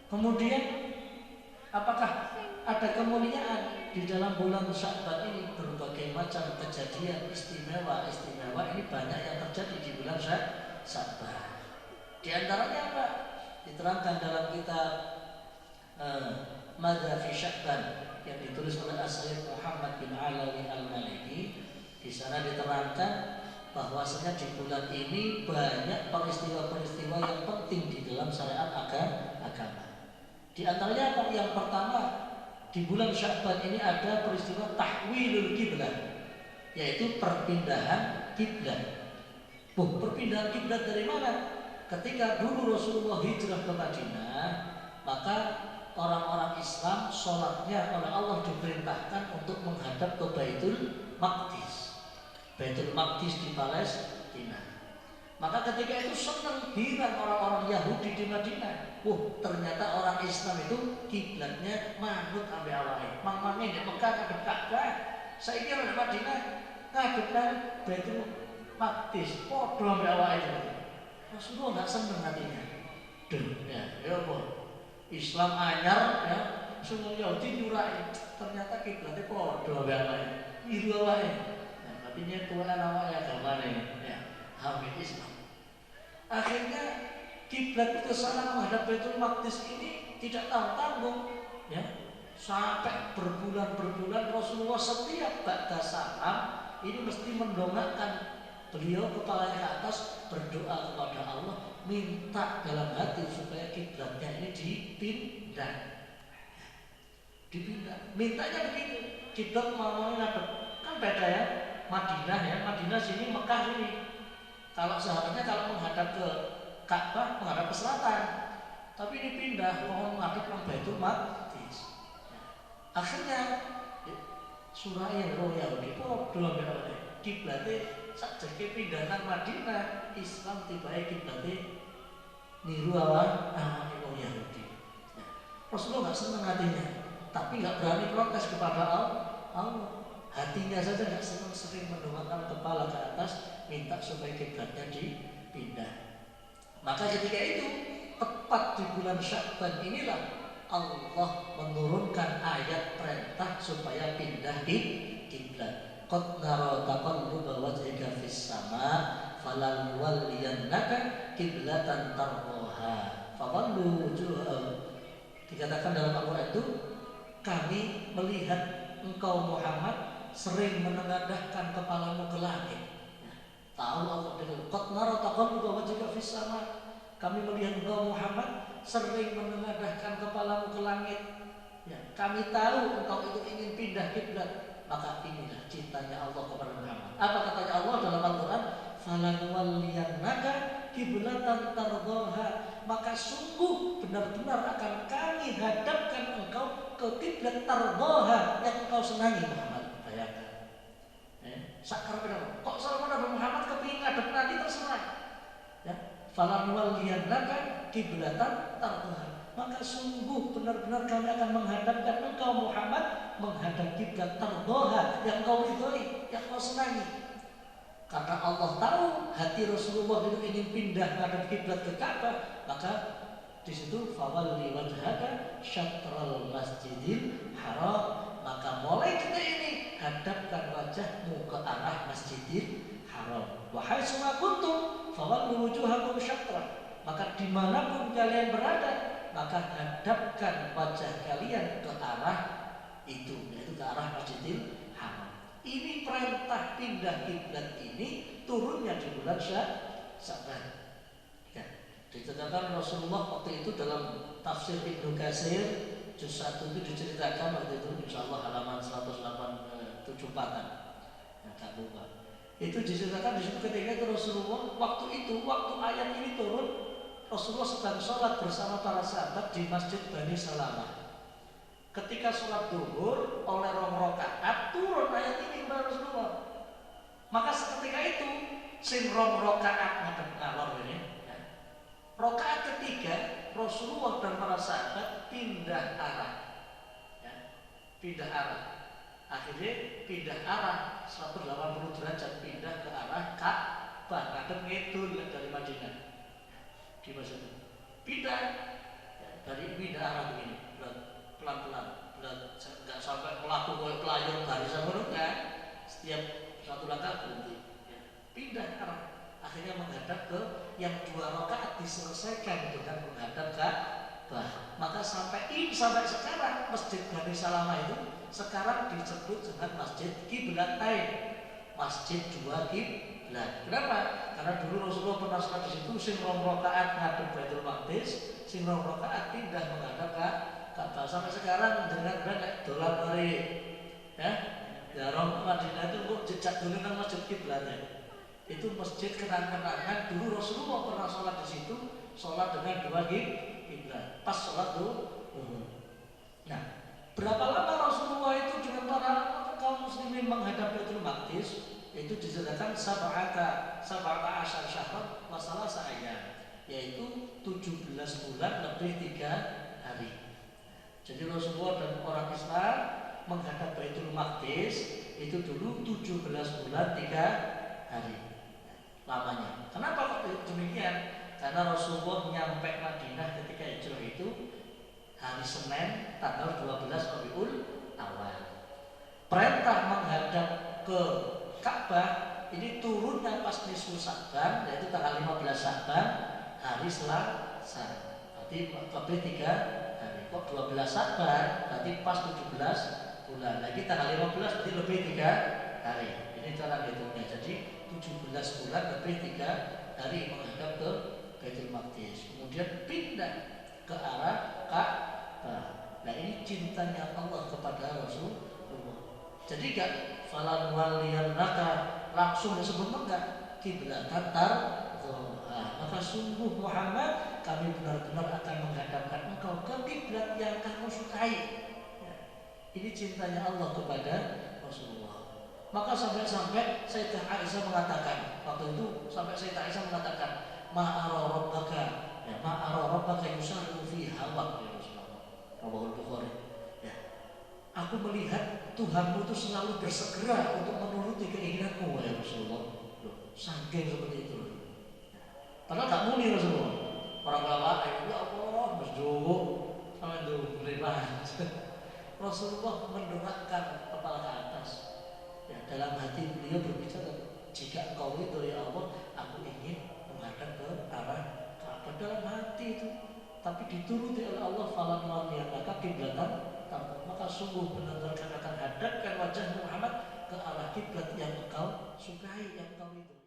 Kemudian apakah ada kemuliaan di dalam bulan Sya'ban ini? Berbagai macam kejadian istimewa ini banyak yang terjadi di bulan Sya'ban. Di antaranya apa? Diterangkan dalam kitab Madza fi Sya'ban yang ditulis oleh As-Sayyid Muhammad bin Alawi Al-Maliki. Di sana diterangkan bahwasanya di bulan ini banyak peristiwa-peristiwa yang penting di dalam syariat agama. Di antaranya apa? Yang pertama, di bulan Sya'ban ini ada peristiwa tahwilul kiblat, yaitu perpindahan kiblat. Perpindahan kiblat dari mana? Ketika dulu Rasulullah hijrah ke Madinah, maka orang-orang Islam sholatnya oleh Allah diperintahkan untuk menghadap ke Baitul Maqdis. Baitul Maqdis di Palestina. Maka ketika itu senang girang orang-orang Yahudi di Madinah. Ternyata orang Islam itu kiblatnya manut ambe awake. Mamane di Mekah ngadep Ka'bah, saiki ora Madinah ngadep Baitul Maqdis. Padha ambe awake. Rasulullah enggak seneng hatinya. Ya apa? Islam anyar ya, semua Yahudi nyurai. Ternyata kiblatnya padha ambe awake. Iru awake. Artinya Tuhan awake agamane ya. Hamid Islam. Akhirnya kiblat itu salah menghadap Baitul Maqdis ini tidak tanggung ya. Sampai berbulan-bulan Rasulullah setiap ba'da salam ini mesti mendongakkan beliau kepalanya ke atas, berdoa kepada Allah, minta dalam hati supaya kiblatnya ini dipindah. Mintanya begitu. Kiblat mau ngadep kan beda ya. Madinah sini, Mekah sini. Kalau seharusnya kalau menghadap ke Ka'bah menghadap ke selatan, tapi ini pindah mau menghadap ke Baitul Maqdis. Akhirnya surah yang Yahudi padha ambek kiblate sajake pindah nang Madinah, Islam tibae kiblate niru awake wong Yahudi. Rasulullah enggak senang hatinya, tapi enggak berani protes kepada Allah. Hatinya saja tidak senang, sering mendongakkan kepala ke atas, minta supaya kiblatnya dipindah. Maka ketika itu tepat di bulan Sya'ban inilah Allah menurunkan ayat perintah supaya pindah kiblat. Qad nara taqalluba wajhika fis sama' falanwalliyannaka qiblatan tardhaha fawallu wujuhahum. Dikatakan dalam Al-Qur'an itu, kami melihat engkau Muhammad sering menengadahkan kepalamu ke langit. Ya, tahu Allah dengan qad nara taqalluba wajhika fis sama'. Kami melihat engkau Muhammad sering menengadahkan kepalamu ke langit. Ya, kami tahu engkau itu ingin pindah kiblat. Maka inilah cintanya Allah kepada Muhammad. Apa katanya Allah dalam Al-Qur'an? Falanwalliyannaka kiblatan tardhaha. Maka sungguh benar-benar akan kami hadapkan engkau ke kiblat tardhaha yang engkau senangi Muhammad. Sakar benar. Kok sama Nabi Muhammad kepingin ngadep nanti terserah. Ya, falanwalliyannaka kiblatan tardhaha. Maka sungguh benar-benar kami akan menghadapkan engkau Muhammad menghadap kiblat tardhaha yang kau ridhoi, yang kau senangi. Karena Allah tahu hati Rasulullah itu ingin pindah menghadap kiblat ke Ka'bah, maka di situ fawalli wajhaka syatral masjidil haram. Maka mulai detik ini hadapkan wajahmu ke arah Masjidil Haram. Wa haitsuma kuntum fawallu wujuhakum syatra. Maka dimanapun kalian berada, maka hadapkan wajah kalian ke arah itu, yaitu ke arah Masjidil Haram. Ini perintah pindah kiblat ini turunnya di bulan Sya'ban. Ya, diceritakan Rasulullah waktu itu dalam tafsir Ibnu Katsir juz 1 itu diceritakan waktu itu, insyaallah halaman 184-an. Ya, tak lupa. Itu diceritakan di situ ketika itu Rasulullah waktu ayat ini turun, Rasulullah sedang sholat bersama para sahabat di Masjid Bani Salamah. Ketika sholat zuhur oleh 2 rakaat turun ayat ini kepada Rasulullah. Maka seketika itu sing 2 rakaat ngadep ngalor ini. Rakaat ketiga Rasulullah dan para sahabat pindah arah. Ya, pindah arah. Akhirnya pindah arah 180 derajat, pindah ke arah Ka'bah, ngadep ngidul dari Madinah. Di masa itu pindah ya, dari pindah arah begini, pelan-pelan, nggak sampai melaku kayak pelayur barisan menengah. Setiap satu langkah berhenti, ya. Pindah arah, akhirnya menghadap ke yang 2 rakaat diselesaikan dengan menghadap Ka'bah. Maka sampai sekarang Masjid Bani Salamah itu sekarang disebut dengan Masjid Qiblatain, Masjid 2 Kiblat. Kenapa? Karena dulu Rasulullah pernah sholat di situ, sing 2 rakaat ngadep Baitul Maqdis, sing 2 rakaat pindah menghadap Ka'bah. Sampai sekarang dengan dolar mari, ya. Ya, orang Madinah itu kok jejak dulu kan Masjid Qiblatain. Itu masjid kenang-kenangan dulu Rasulullah pernah sholat di situ, sholat dengan 2 kiblat, pas sholat tuh. Nah, berapa lama Rasulullah itu dengan para kaum muslimin menghadap Baitul Maqdis? Itu diceritakan sab'ata asyar syahran wa salasa ayyam, yaitu 17 bulan lebih 3 hari. Jadi Rasulullah dan orang Islam menghadap Baitul Maqdis itu dulu 17 bulan 3 hari lamanya. Kenapa kok demikian? Karena Rasulullah nyampe Madinah ketika hijrah itu hari Senin tanggal 12 Rabiul Awal. Perintah menghadap ke Ka'bah ini turunnya pas nisfu Sa'ban, yaitu tanggal 15 Sa'ban, hari Selasa. Berarti lebih 3 hari. Kok 12 Sa'ban? Berarti pas 17 bulan. Lagi tanggal 15 berarti lebih 3 hari. Ini cara hitungnya. Jadi 17 bulan lebih 3 hari menghadap ke Baitul Maqdis. Kemudian pindah ke arah Ka'bah. Nah, ini cintanya Allah kepada Rasulullah. Jadi gak falan waliyannaka langsung disebut enggak kiblatan maka sungguh Muhammad, kami benar-benar akan menghadapkan engkau ke kiblat yang kamu sukai. Ya. Ini cintanya Allah kepada Rasulullah. Maka sampai-sampai Sayyidah Aisyah mengatakan, waktu itu sampai Sayyidah Aisyah mengatakan, ma'ara rabbaka yusarru fi hawak ya Rasulullah. Rawahul Bukhari. Ya. Aku melihat Tuhanmu itu selalu bersegera untuk menuruti keinginanmu ya Rasulullah. Saking seperti itu. Padahal gak muni Rasulullah. Orang lawak, ya Allah, berdoa sama itu beriman. Rasulullah mendongakkan kepala ke atas. Ya, dalam hati beliau berbicara, jika engkau itu ya Allah, aku ingin menghadap ke arah Ka'bah dalam hati itu. Tapi dituruti oleh Allah, falan waliyannaka kiblatan, maka sungguh benar-benar akan hadapkan wajah Muhammad ke arah kiblat yang engkau sukai, yang engkau itu.